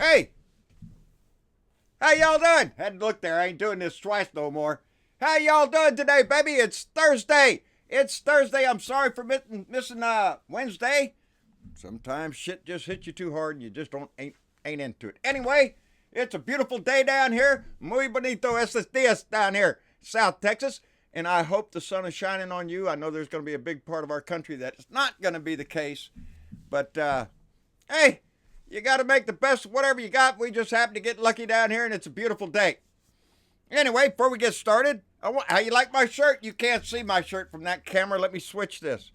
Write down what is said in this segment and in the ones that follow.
Hey, how y'all doing? Had to look there. I ain't doing this twice no more. How y'all doing today, baby? It's Thursday. It's Thursday. I'm sorry for missing Wednesday. Sometimes shit just hits you too hard and you just ain't into it. Anyway, it's a beautiful day down here. Muy bonito estos días down here, South Texas. And I hope the sun is shining on you. I know there's going to be a big part of our country that is not going to be the case. But, hey, you got to make the best of whatever you got. We just happen to get lucky down here, and it's a beautiful day. Anyway, before we get started, how you like my shirt? You can't see my shirt from that camera. Let me switch this.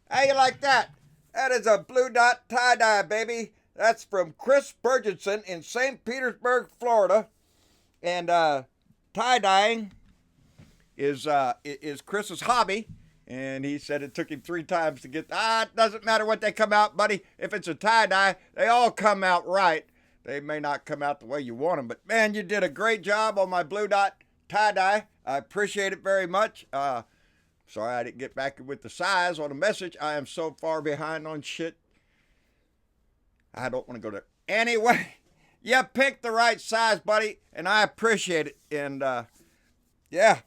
How you like that? That is a blue dot tie-dye, baby. That's from Chris Burgenson in St. Petersburg, Florida. And tie-dyeing is Chris's hobby. And he said it took him 3 times to get... it doesn't matter what they come out, buddy. If it's a tie-dye, they all come out right. They may not come out the way you want them. But, man, you did a great job on my blue dot tie-dye. I appreciate it very much. Sorry I didn't get back with the size on the message. I am so far behind on shit. I don't want to go there. Anyway, you picked the right size, buddy, and I appreciate it. And, yeah,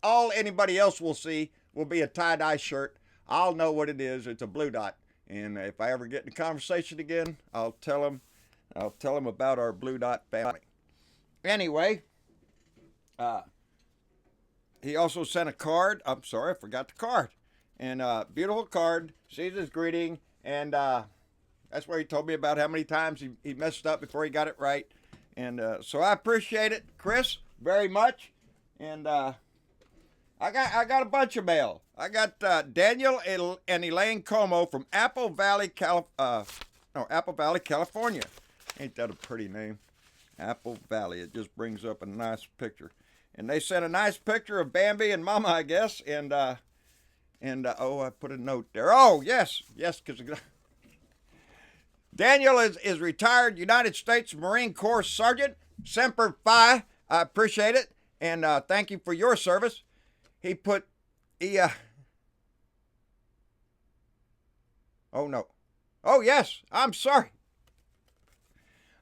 all anybody else will see will be a tie-dye shirt. I'll know what it is. It's a blue dot. And if I ever get in a conversation again, I'll tell them about our blue dot family. Anyway, he also sent a card. I'm sorry, I forgot the card. And beautiful card, season's greeting, and that's where he told me about how many times he messed up before he got it right. And so I appreciate it, Chris, very much. And I got a bunch of mail. I got Daniel and Elaine Como from Apple Valley, California. Ain't that a pretty name? Apple Valley. It just brings up a nice picture. And they sent a nice picture of Bambi and Mama, I guess. And I put a note there. Oh, yes, because Daniel is retired United States Marine Corps Sergeant, Semper Fi. I appreciate it. And thank you for your service. Oh, no. Oh, yes, I'm sorry.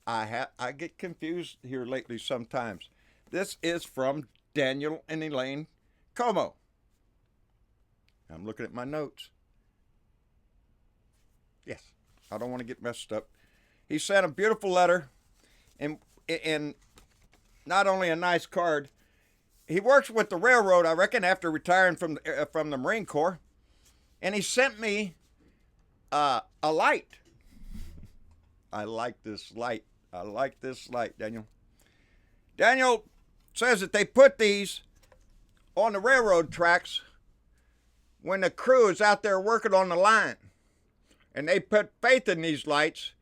I get confused here lately sometimes. This is from Daniel and Elaine Como. I'm looking at my notes. Yes, I don't want to get messed up. He sent a beautiful letter and not only a nice card. He works with the railroad, I reckon, after retiring from the Marine Corps. And he sent me a light. I like this light. Daniel. Daniel says that they put these on the railroad tracks when the crew is out there working on the line. And they put faith in these lights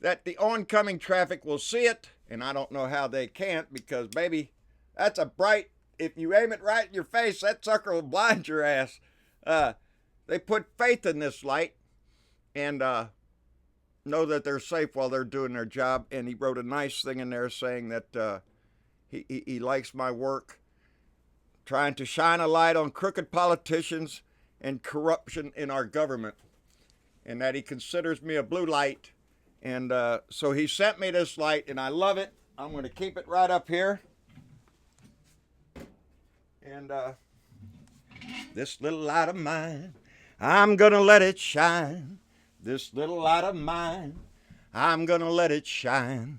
that the oncoming traffic will see it. And I don't know how they can't, because, baby, that's a bright... If you aim it right in your face, that sucker will blind your ass. They put faith in this light and know that they're safe while they're doing their job. And he wrote a nice thing in there saying that he likes my work, trying to shine a light on crooked politicians and corruption in our government, and that he considers me a blue light. And so he sent me this light, and I love it. I'm going to keep it right up here. And this little light of mine, I'm gonna let it shine. This little light of mine, I'm gonna let it shine.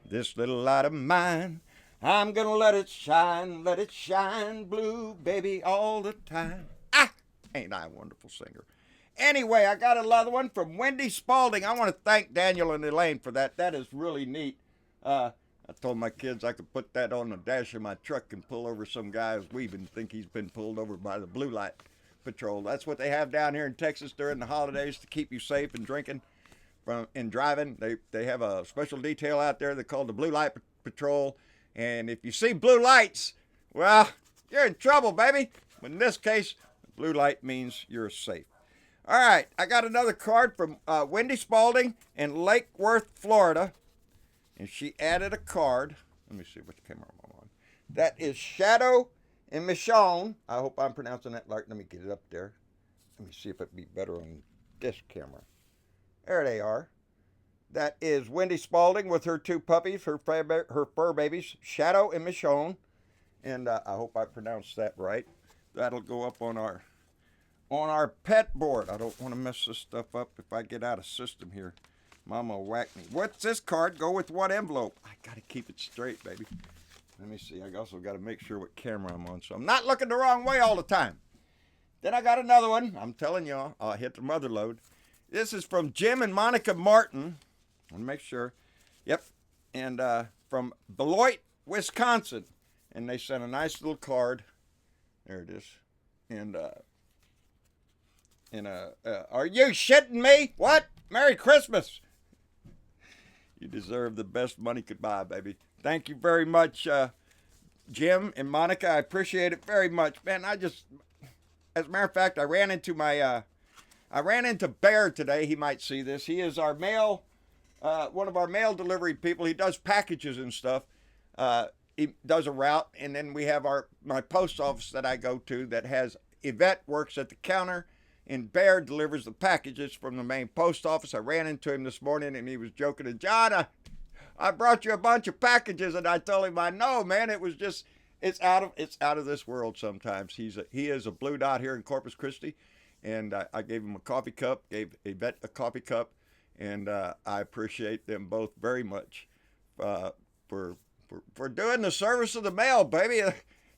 This little light of mine, I'm gonna let it shine blue, baby, all the time. Ain't I a wonderful singer? Anyway, I got another one from Wendy Spalding. I want to thank Daniel and Elaine for that. That is really neat. I told my kids I could put that on the dash of my truck and pull over some guy who's weaving, think he's been pulled over by the Blue Light Patrol. That's what they have down here in Texas during the holidays to keep you safe and drinking and driving. They have a special detail out there they call the Blue Light Patrol. And if you see blue lights, well, you're in trouble, baby. But in this case, blue light means you're safe. All right, I got another card from Wendy Spalding in Lake Worth, Florida. And she added a card. Let me see which camera I'm on. That is Shadow and Michonne. I hope I'm pronouncing that right. Let me get it up there. Let me see if it'd be better on this camera. There they are. That is Wendy Spalding with her two puppies, her fur babies, Shadow and Michonne. And I hope I pronounced that right. That'll go up on our pet board. I don't want to mess this stuff up if I get out of system here. Mama will whack me. What's this card? Go with what envelope? I got to keep it straight, baby. Let me see. I also got to make sure what camera I'm on, so I'm not looking the wrong way all the time. Then I got another one. I'm telling y'all, I'll hit the mother load. This is from Jim and Monica Martin. I want to make sure. Yep. And from Beloit, Wisconsin. And they sent a nice little card. There it is. And are you shitting me? What? Merry Christmas. You deserve the best money could buy, baby. Thank you very much, Jim and Monica. I appreciate it very much. Man, as a matter of fact, I ran into Bear today. He might see this. He is our one of our mail delivery people. He does packages and stuff. He does a route, and then we have my post office that I go to that has Yvette works at the counter, and Bear delivers the packages from the main post office. I ran into him this morning, and he was joking. And John, I brought you a bunch of packages, and I told him, I know, man. It was just it's out of this world. Sometimes he is a blue dot here in Corpus Christi, and I gave him a coffee cup, gave Yvette a coffee cup, and I appreciate them both very much for doing the service of the mail, baby.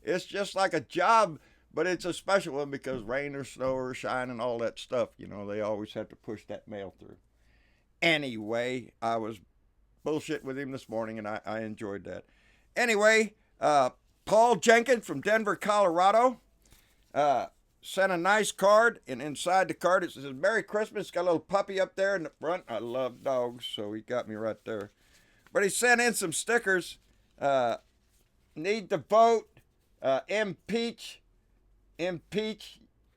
It's just like a job, but it's a special one because rain or snow or shine and all that stuff, they always have to push that mail through. Anyway, I was bullshit with him this morning, and I enjoyed that. Anyway, Paul Jenkins from Denver, Colorado, sent a nice card, and inside the card it says, Merry Christmas. It's got a little puppy up there in the front. I love dogs, so he got me right there. But he sent in some stickers. Need to vote, impeach,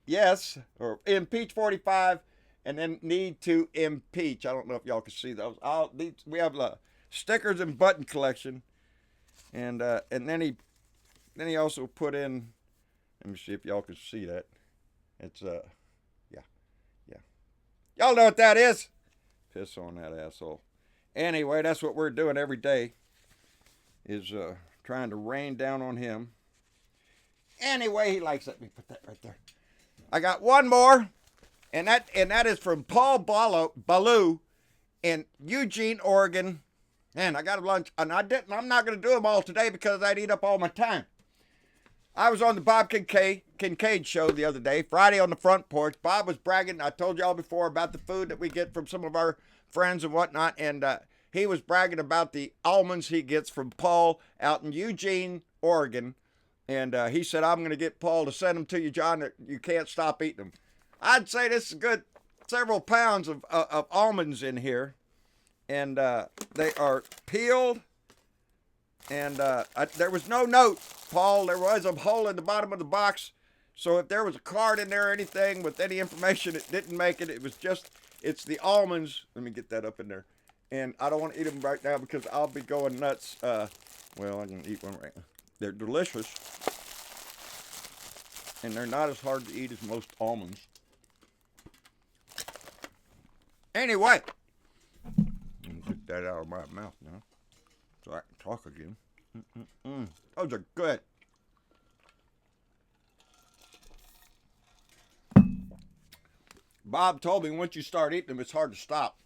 yes, or impeach 45, and then need to impeach. I don't know if y'all can see those. We have stickers and button collection, and then he also put in. Let me see if y'all can see that. It's yeah. Y'all know what that is? Piss on that asshole. Anyway, that's what we're doing every day. Is trying to rain down on him. Anyway, he likes it. Let me put that right there. I got one more, and that is from Paul Ballou in Eugene, Oregon. Man, I got a lunch, and I'm not going to do them all today because I'd eat up all my time. I was on the Bob Kincaid show the other day, Friday on the front porch. Bob was bragging. I told y'all before about the food that we get from some of our friends and whatnot, and he was bragging about the almonds he gets from Paul out in Eugene, Oregon. And he said, I'm going to get Paul to send them to you, John. You can't stop eating them. I'd say this is good several pounds of almonds in here. And they are peeled. And there was no note, Paul. There was a hole in the bottom of the box. So if there was a card in there or anything with any information, it didn't make it. It's the almonds. Let me get that up in there. And I don't want to eat them right now because I'll be going nuts. I can eat one right now. They're delicious. And they're not as hard to eat as most almonds. Anyway. Let me get that out of my mouth now so I can talk again. Those are good. Bob told me once you start eating them, it's hard to stop.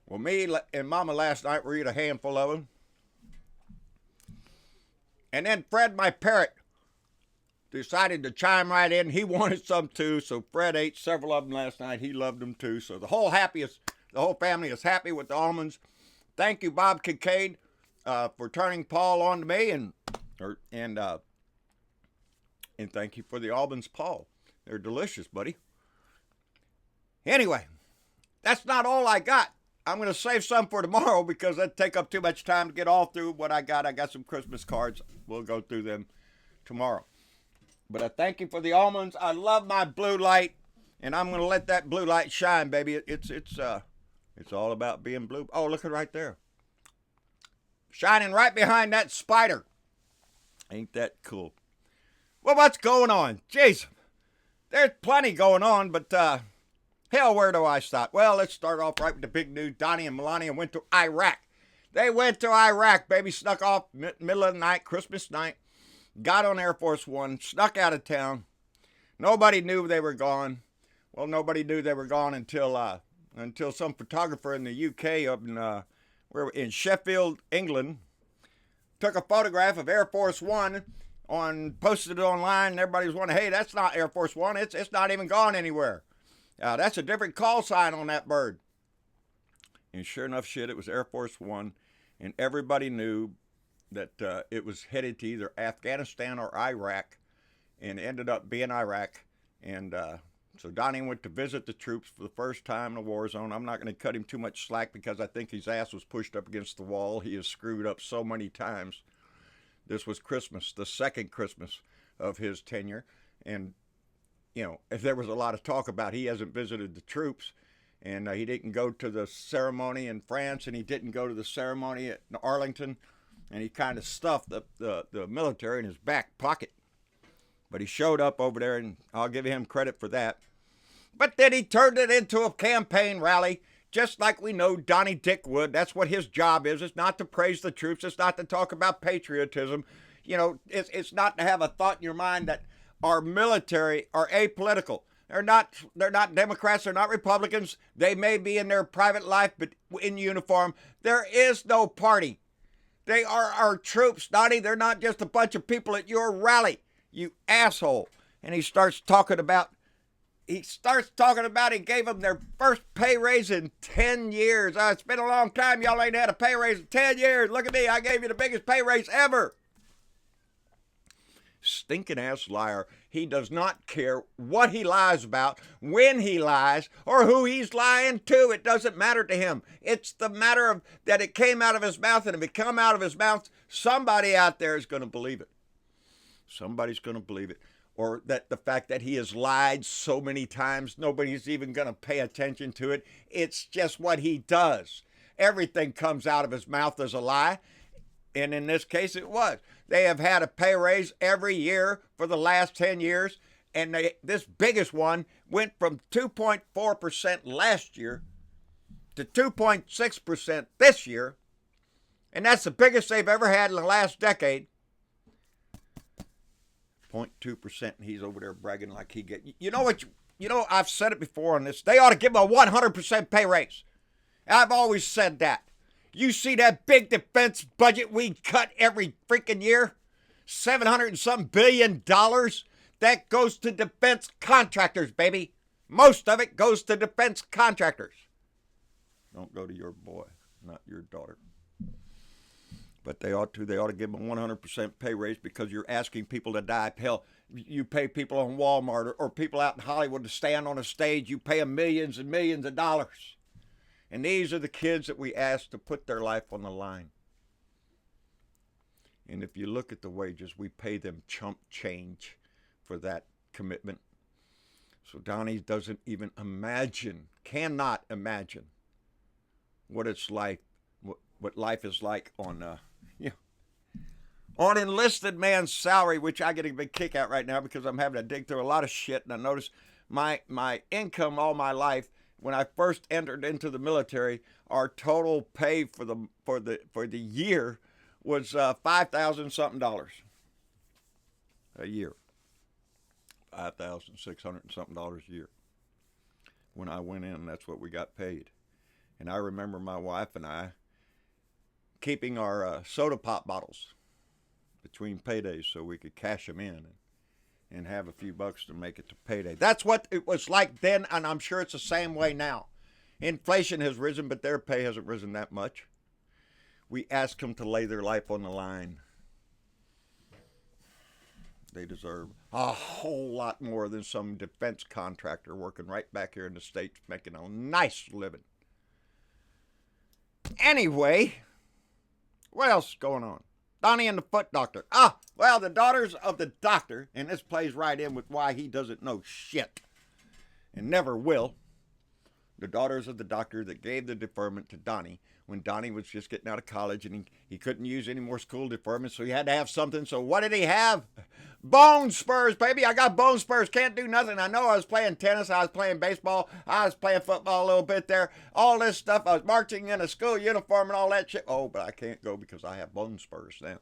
Well, me and Mama last night were eating a handful of them. And then Fred, my parrot, decided to chime right in. He wanted some too, so Fred ate several of them last night. He loved them too. So the whole family is happy with the almonds. Thank you, Bob Kincaid, for turning Paul on to me, and thank you for the almonds, Paul. They're delicious, buddy. Anyway, that's not all I got. I'm going to save some for tomorrow because that'd take up too much time to get all through what I got. I got some Christmas cards. We'll go through them tomorrow. But I thank you for the almonds. I love my blue light, and I'm going to let that blue light shine, baby. It's all about being blue. Oh, look at right there. Shining right behind that spider. Ain't that cool? Well, what's going on? Jeez. There's plenty going on, but Hell, where do I start? Well, let's start off right with the big news. Donnie and Melania went to Iraq. They went to Iraq, baby. Snuck off middle of the night, Christmas night. Got on Air Force One, snuck out of town. Nobody knew they were gone. Well, nobody knew they were gone until some photographer in the UK up in Sheffield, England, took a photograph of Air Force One posted it online, and everybody was wondering, hey, that's not Air Force One. It's not even gone anywhere. That's a different call sign on that bird. And sure enough, it was Air Force One, and everybody knew that it was headed to either Afghanistan or Iraq, and it ended up being Iraq. And so Donnie went to visit the troops for the first time in a war zone. I'm not going to cut him too much slack because I think his ass was pushed up against the wall. He has screwed up so many times. This was Christmas, the second Christmas of his tenure. And, you know, if there was a lot of talk about he hasn't visited the troops, and he didn't go to the ceremony in France, and he didn't go to the ceremony at Arlington, and he kind of stuffed the military in his back pocket. But he showed up over there, and I'll give him credit for that. But then he turned it into a campaign rally, just like we know Donnie Dick would. That's what his job is. It's not to praise the troops. It's not to talk about patriotism. You know, it's not to have a thought in your mind that our military are apolitical. They're not Democrats. They're not Republicans. They may be in their private life, but in uniform. There is no party. They are our troops, Donnie. They're not just a bunch of people at your rally, you asshole. And he gave them their first pay raise in 10 years. It's been a long time. Y'all ain't had a pay raise in 10 years. Look at me. I gave you the biggest pay raise ever. Stinking ass liar. He does not care what he lies about, when he lies, or who he's lying to. It doesn't matter to him. It's the matter of that it came out of his mouth, and if it come out of his mouth, somebody out there is going to believe it. Somebody's going to believe it. Or that the fact that he has lied so many times, nobody's even going to pay attention to it. It's just what he does. Everything comes out of his mouth as a lie. And in this case, it was. They have had a pay raise every year for the last 10 years. And this biggest one went from 2.4% last year to 2.6% this year. And that's the biggest they've ever had in the last decade. 0.2%, and he's over there bragging like he get. You know what? I've said it before on this. They ought to give him a 100% pay raise. I've always said that. You see that big defense budget we cut every freaking year? $700 and some billion. That goes to defense contractors, baby. Most of it goes to defense contractors. Don't go to your boy, not your daughter. But they ought to give them a 100% pay raise because you're asking people to die. Hell, you pay people on Walmart or people out in Hollywood to stand on a stage. You pay them millions and millions of dollars. And these are the kids that we ask to put their life on the line. And if you look at the wages, we pay them chump change for that commitment. So Donnie doesn't even cannot imagine what it's like, what life is like on enlisted man's salary, which I get a big kick out right now because I'm having to dig through a lot of shit. And I notice my income all my life, when I first entered into the military, our total pay for the year was $5,000 something a year. $5,600 and something a year. When I went in, that's what we got paid. And I remember my wife and I keeping our soda pop bottles between paydays so we could cash them in and have a few bucks to make it to payday. That's what it was like then, and I'm sure it's the same way now. Inflation has risen, but their pay hasn't risen that much. We ask them to lay their life on the line. They deserve a whole lot more than some defense contractor working right back here in the States making a nice living. Anyway, what else is going on? Donnie and the foot doctor. Well, the daughters of the doctor, and this plays right in with why he doesn't know shit and never will. The daughters of the doctor that gave the deferment to Donnie when Donnie was just getting out of college, and he couldn't use any more school deferment, so he had to have something. So what did he have? Bone spurs, baby. I got bone spurs. Can't do nothing. I know I was playing tennis. I was playing baseball. I was playing football a little bit there. All this stuff. I was marching in a school uniform and all that shit. Oh, but I can't go because I have bone spurs now.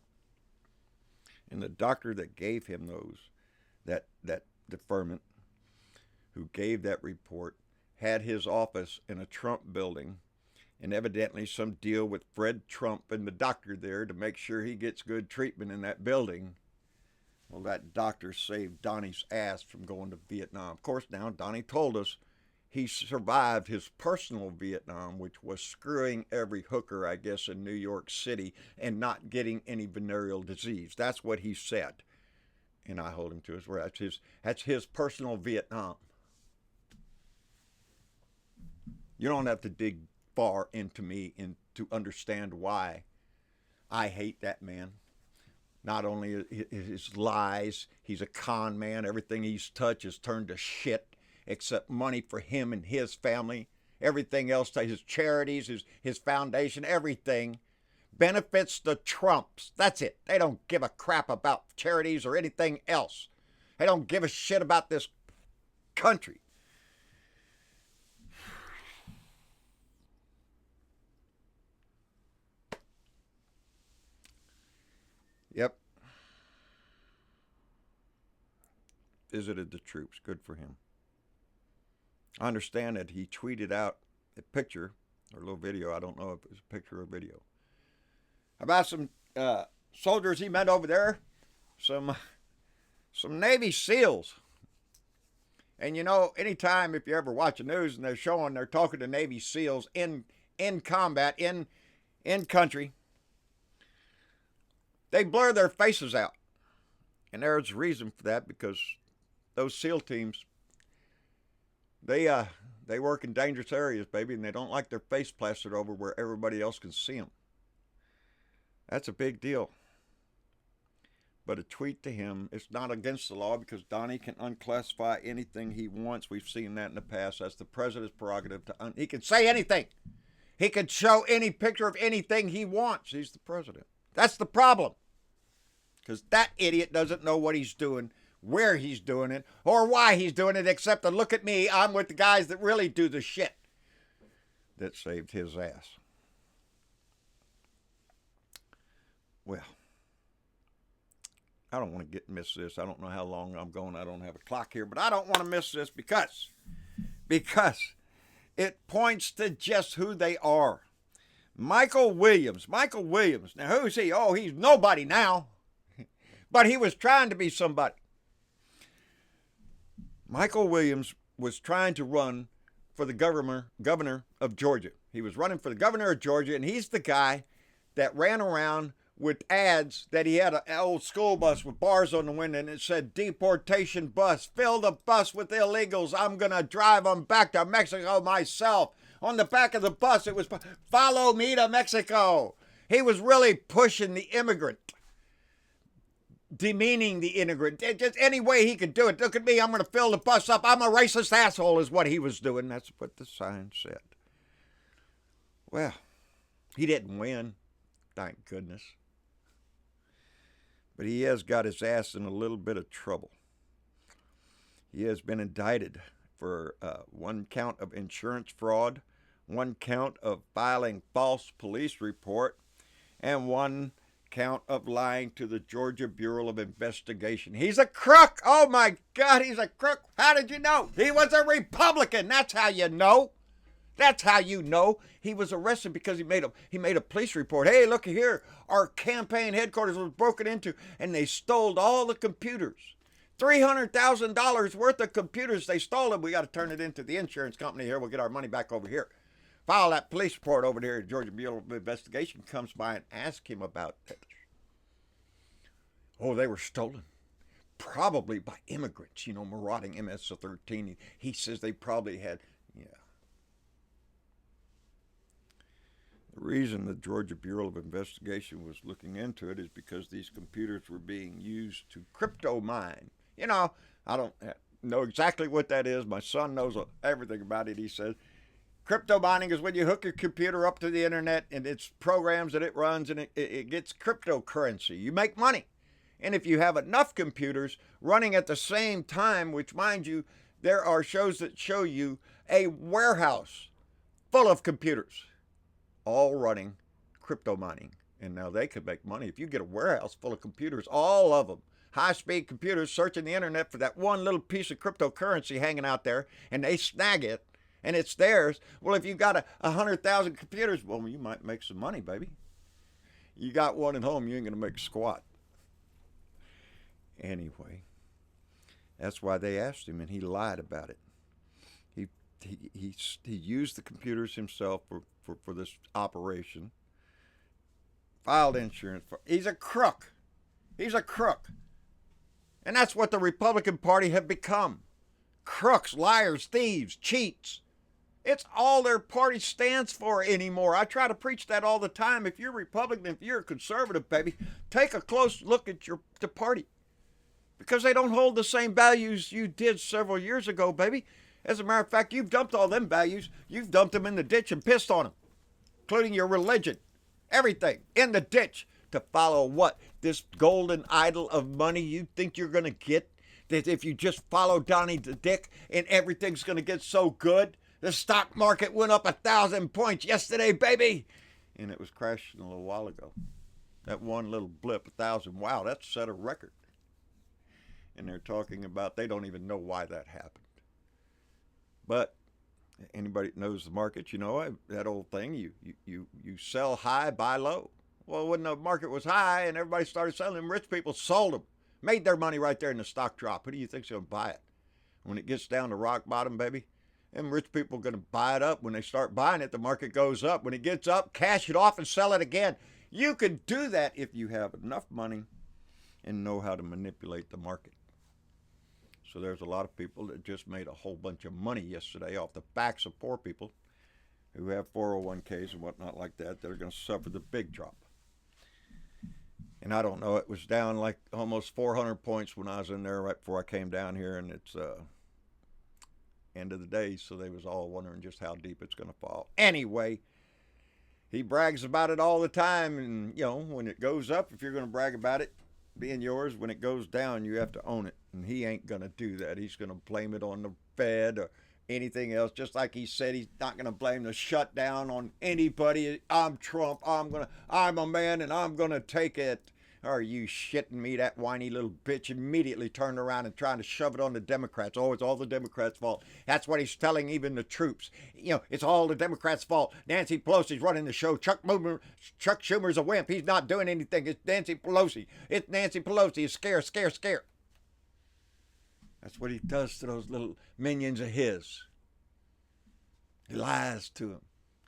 And the doctor that gave him that deferment, who gave that report, had his office in a Trump building, and evidently some deal with Fred Trump and the doctor there to make sure he gets good treatment in that building. Well, that doctor saved Donnie's ass from going to Vietnam. Of course, now Donnie told us he survived his personal Vietnam, which was screwing every hooker, I guess, in New York City and not getting any venereal disease. That's what he said. And I hold him to his word. That's his personal Vietnam. You don't have to dig far into me to understand why I hate that man. Not only his lies, he's a con man. Everything he's touched has turned to shit, except money for him and his family. Everything else, his charities, his foundation, everything benefits the Trumps. That's it. They don't give a crap about charities or anything else. They don't give a shit about this country. Yep. Visited the troops. Good for him. I understand that he tweeted out a picture or a little video. I don't know if it was a picture or video about some soldiers he met over there. Some Navy SEALs. And you know, anytime if you ever watch the news and they're talking to Navy SEALs in combat, in country, they blur their faces out. And there's a reason for that, because those SEAL teams, they work in dangerous areas, baby, and they don't like their face plastered over where everybody else can see them. That's a big deal. But a tweet to him, it's not against the law, because Donnie can unclassify anything he wants. We've seen that in the past. That's the president's prerogative. He can say anything. He can show any picture of anything he wants. He's the president. That's the problem. Because that idiot doesn't know what he's doing, where he's doing it, or why he's doing it, except to look at me. I'm with the guys that really do the shit that saved his ass. Well, I don't want to miss this. I don't know how long I'm going. I don't have a clock here, but I don't want to miss this because it points to just who they are. Michael Williams. Now, who's he? Oh, he's nobody now. But he was trying to be somebody. Michael Williams was trying to run for the governor of Georgia. He was running for the governor of Georgia, and he's the guy that ran around with ads that he had an old school bus with bars on the window, and it said, "Deportation bus, fill the bus with illegals. I'm going to drive them back to Mexico myself." On the back of the bus, it was, "Follow me to Mexico." He was really pushing the immigrant, demeaning the immigrant. Just any way he could do it. Look at me, I'm going to fill the bus up. I'm a racist asshole is what he was doing. That's what the sign said. Well, he didn't win, thank goodness. But he has got his ass in a little bit of trouble. He has been indicted for one count of insurance fraud, one count of filing false police report, and one count of lying to the Georgia Bureau of Investigation. He's a crook. Oh my God, he's a crook. How did you know? He was a Republican. That's how you know. That's how you know. He was arrested because he made a police report. Hey, look here. Our campaign headquarters was broken into, and they stole all the computers. $300,000 worth of computers. They stole them. We got to turn it into the insurance company here. We'll get our money back over here. File that police report over there. Georgia Bureau of Investigation comes by and asks him about it. Oh, they were stolen. Probably by immigrants, marauding MS-13. He says they probably had, The reason the Georgia Bureau of Investigation was looking into it is because these computers were being used to crypto mine. I don't know exactly what that is. My son knows everything about it. He says, Crypto mining is when you hook your computer up to the internet and it's programs that it runs and it gets cryptocurrency. You make money. And if you have enough computers running at the same time, which mind you, there are shows that show you a warehouse full of computers all running crypto mining. And now they could make money. If you get a warehouse full of computers, all of them, high-speed computers searching the internet for that one little piece of cryptocurrency hanging out there, and they snag it, and it's theirs. Well, if you got 100,000 computers, well, you might make some money, baby. You got one at home, you ain't going to make squat. Anyway, that's why they asked him, and he lied about it. He used the computers himself for this operation. Filed insurance. He's a crook. He's a crook. And that's what the Republican Party have become. Crooks, liars, thieves, cheats. It's all their party stands for anymore. I try to preach that all the time. If you're Republican, if you're a conservative, baby, take a close look at the party. Because they don't hold the same values you did several years ago, baby. As a matter of fact, you've dumped all them values. You've dumped them in the ditch and pissed on them, including your religion. Everything in the ditch to follow what? This golden idol of money you think you're going to get? That if you just follow Donnie the Dick and everything's going to get so good? The stock market went up 1,000 points yesterday, baby. And it was crashing a little while ago. That one little blip, 1,000. Wow, that set a record. And they're talking about they don't even know why that happened. But anybody that knows the market, you know that old thing, you sell high, buy low. Well, when the market was high and everybody started selling them, rich people sold them, made their money right there in the stock drop. Who do you think's going to buy it? When it gets down to rock bottom, baby, them rich people are going to buy it up. When they start buying it, the market goes up. When it gets up, cash it off and sell it again. You can do that if you have enough money and know how to manipulate the market. So there's a lot of people that just made a whole bunch of money yesterday off the backs of poor people who have 401ks and whatnot like that that are going to suffer the big drop. And I don't know, it was down like almost 400 points when I was in there right before I came down here, and it's end of the day, so they was all wondering just how deep it's going to fall. Anyway, he brags about it all the time, and you know, when it goes up, if you're going to brag about it being yours, when it goes down, you have to own it. And he ain't going to do that. He's going to blame it on the Fed or anything else, just like he said he's not going to blame the shutdown on anybody. I'm Trump. I'm a man and I'm going to take it. Are you shitting me? That whiny little bitch immediately turned around and trying to shove it on the Democrats. Oh, it's all the Democrats' fault. That's what he's telling even the troops. You know, it's all the Democrats' fault. Nancy Pelosi's running the show. Chuck Schumer's a wimp. He's not doing anything. It's Nancy Pelosi. It's Nancy Pelosi. It's scare. That's what he does to those little minions of his. He lies to them.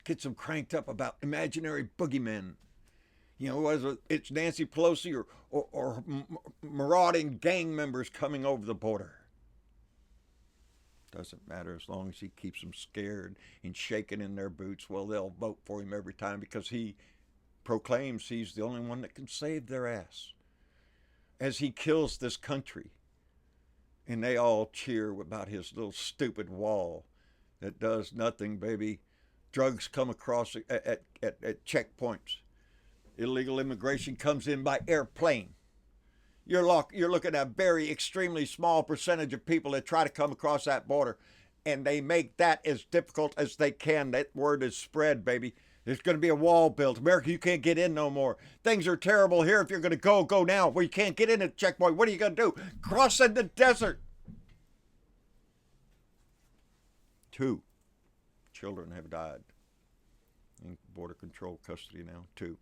Gets them cranked up about imaginary boogeymen. You know, it's Nancy Pelosi or marauding gang members coming over the border. Doesn't matter as long as he keeps them scared and shaking in their boots. Well, they'll vote for him every time because he proclaims he's the only one that can save their ass. As he kills this country. And they all cheer about his little stupid wall that does nothing, baby. Drugs come across at checkpoints. Illegal immigration comes in by airplane. You're looking at a very extremely small percentage of people that try to come across that border, and they make that as difficult as they can. That word is spread, baby. There's going to be a wall built. America, you can't get in no more. Things are terrible here. If you're going to go now. Well, you can't get in at the checkpoint. What are you going to do? Cross in the desert. 2 children have died in border control custody now. 2.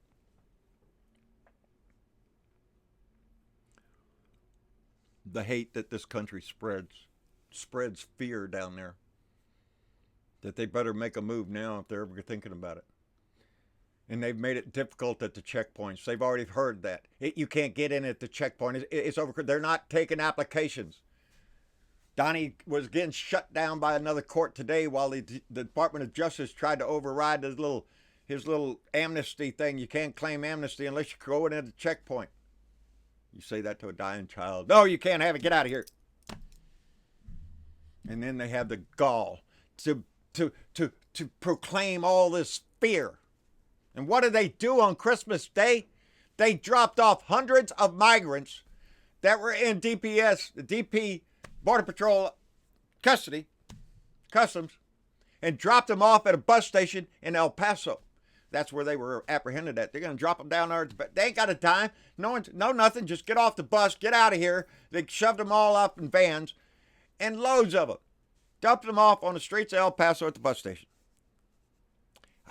The hate that this country spreads fear down there. That they better make a move now if they're ever thinking about it. And they've made it difficult at the checkpoints. They've already heard that. You can't get in at the checkpoint. It's over. They're not taking applications. Donnie was getting shut down by another court today while the Department of Justice tried to override his little amnesty thing. You can't claim amnesty unless you go in at the checkpoint. You say that to a dying child. No, you can't have it. Get out of here. And then they have the gall to to proclaim all this fear. And what did they do on Christmas Day? They dropped off hundreds of migrants that were in DPS, the DP Border Patrol custody, customs, and dropped them off at a bus station in El Paso. That's where they were apprehended at. They're going to drop them down there. But they ain't got a dime. No nothing. Just get off the bus. Get out of here. They shoved them all up in vans, and loads of them. Dumped them off on the streets of El Paso at the bus station.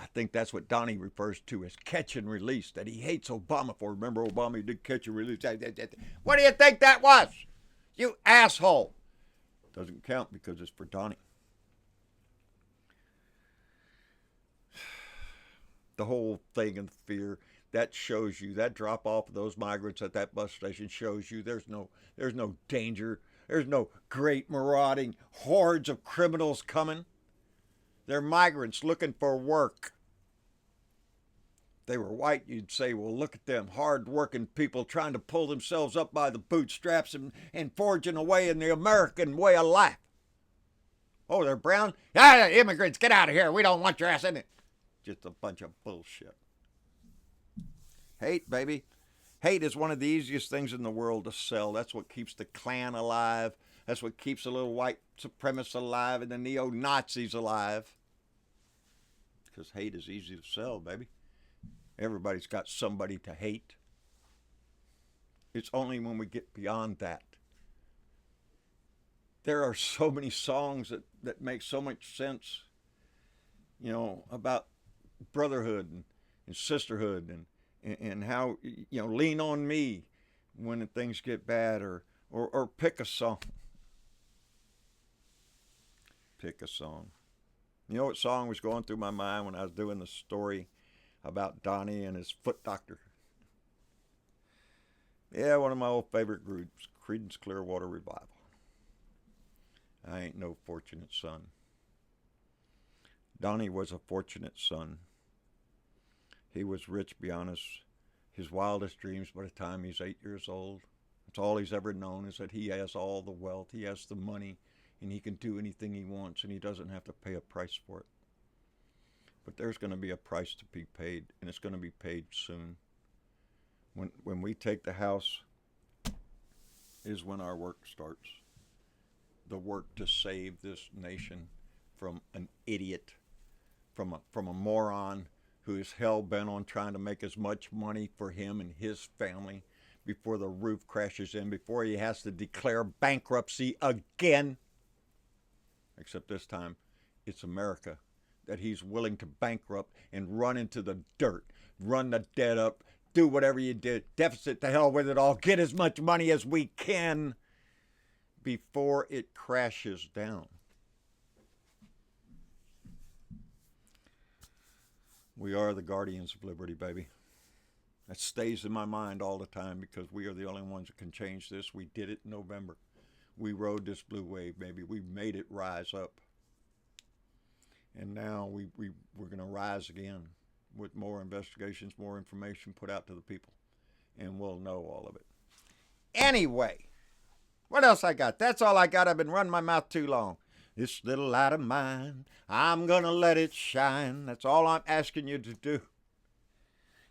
I think that's what Donnie refers to as catch and release, that he hates Obama for. Remember Obama, he did catch and release. What do you think that was? You asshole. Doesn't count because it's for Donnie. The whole thing and fear, that shows you, that drop off of those migrants at that bus station shows you there's no danger. There's no great marauding hordes of criminals coming. They're migrants looking for work. If they were white, you'd say, well, look at them, hard-working people trying to pull themselves up by the bootstraps and forging away in the American way of life. Oh, they're brown? Ah, immigrants, get out of here. We don't want your ass in it. Just a bunch of bullshit. Hate, baby. Hate is one of the easiest things in the world to sell. That's what keeps the Klan alive. That's what keeps the little white supremacists alive and the neo-Nazis alive. Because hate is easy to sell, baby. Everybody's got somebody to hate. It's only when we get beyond that. There are so many songs that make so much sense, you know, about brotherhood and sisterhood and how, you know, lean on me when things get bad, or pick a song. Pick a song. You know what song was going through my mind when I was doing the story about Donnie and his foot doctor? Yeah, one of my old favorite groups, Creedence Clearwater Revival. I ain't no fortunate son. Donnie was a fortunate son. He was rich beyond his wildest dreams by the time he's 8 years old. That's all he's ever known, is that he has all the wealth, he has the money, and he can do anything he wants, and he doesn't have to pay a price for it. But there's going to be a price to be paid, and it's going to be paid soon. When we take the house is when our work starts. The work to save this nation from an idiot, from a moron who is hell-bent on trying to make as much money for him and his family before the roof crashes in, before he has to declare bankruptcy again. Except this time, it's America that he's willing to bankrupt and run into the dirt, run the debt up, do whatever you did, deficit to hell with it all, get as much money as we can before it crashes down. We are the guardians of liberty, baby. That stays in my mind all the time because we are the only ones that can change this. We did it in November. We rode this blue wave, baby. We made it rise up. And now we're going to rise again with more investigations, more information put out to the people. And we'll know all of it. Anyway, what else I got? That's all I got. I've been running my mouth too long. This little light of mine, I'm going to let it shine. That's all I'm asking you to do,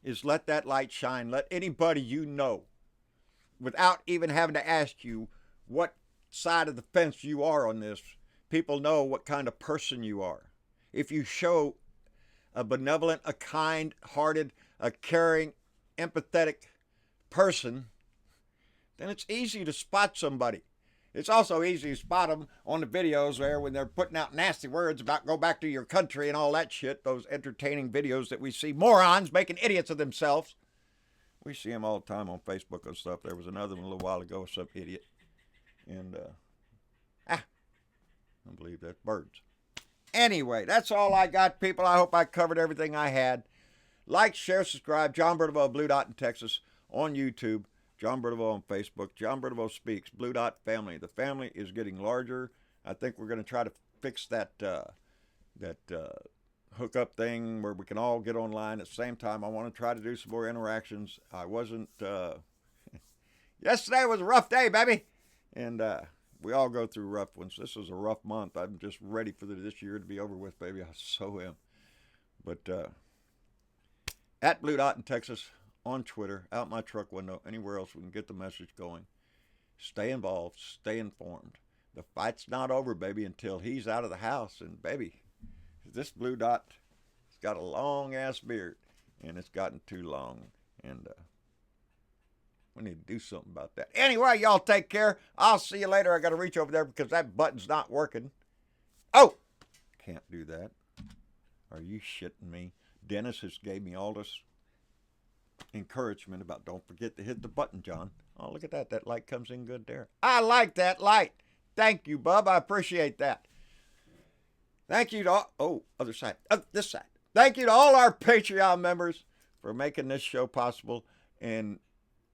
is let that light shine. Let anybody you know, without even having to ask you what side of the fence you are on this, people know what kind of person you are. If you show a benevolent, a kind-hearted, a caring, empathetic person, then it's easy to spot somebody. It's also easy to spot them on the videos there when they're putting out nasty words about go back to your country and all that shit, those entertaining videos that we see morons making idiots of themselves. We see them all the time on Facebook and stuff. There was another one a little while ago, some idiot. And, I don't believe that. Birds. Anyway, that's all I got, people. I hope I covered everything I had. Like, share, subscribe. John Bertavaux, Blue Dot in Texas, on YouTube. John Bertavaux on Facebook. John Bertavaux Speaks. Blue Dot Family. The family is getting larger. I think we're going to try to fix that hookup thing where we can all get online at the same time. I want to try to do some more interactions. I wasn't... Yesterday was a rough day, baby. And We all go through rough ones. This is a rough month. I'm just ready for this year to be over with, baby. I so am. But at Blue Dot in Texas, on Twitter, out my truck window, anywhere else we can get the message going. Stay involved. Stay informed. The fight's not over, baby, until he's out of the house. And, baby, this Blue Dot has got a long-ass beard, and it's gotten too long. And we need to do something about that. Anyway, y'all take care. I'll see you later. I got to reach over there because that button's not working. Oh! Can't do that. Are you shitting me? Dennis has gave me all this encouragement about don't forget to hit the button, John. Oh, look at that. That light comes in good there. I like that light. Thank you, bub. I appreciate that. Thank you to all, other side. This side. Thank you to all our Patreon members for making this show possible and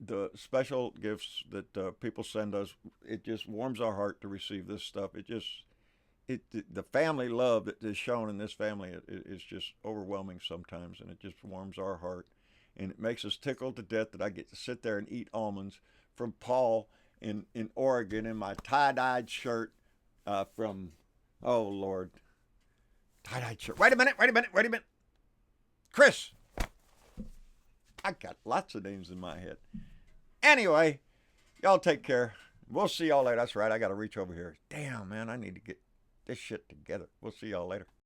the special gifts that people send us. It just warms our heart to receive this stuff. The family love that is shown in this family is just overwhelming sometimes, and it just warms our heart. And it makes us tickled to death that I get to sit there and eat almonds from Paul in Oregon in my tie-dyed shirt from, oh, Lord, tie-dyed shirt. Wait a minute. Chris. I got lots of names in my head. Anyway, y'all take care. We'll see y'all later. That's right, I got to reach over here. Damn, man, I need to get this shit together. We'll see y'all later.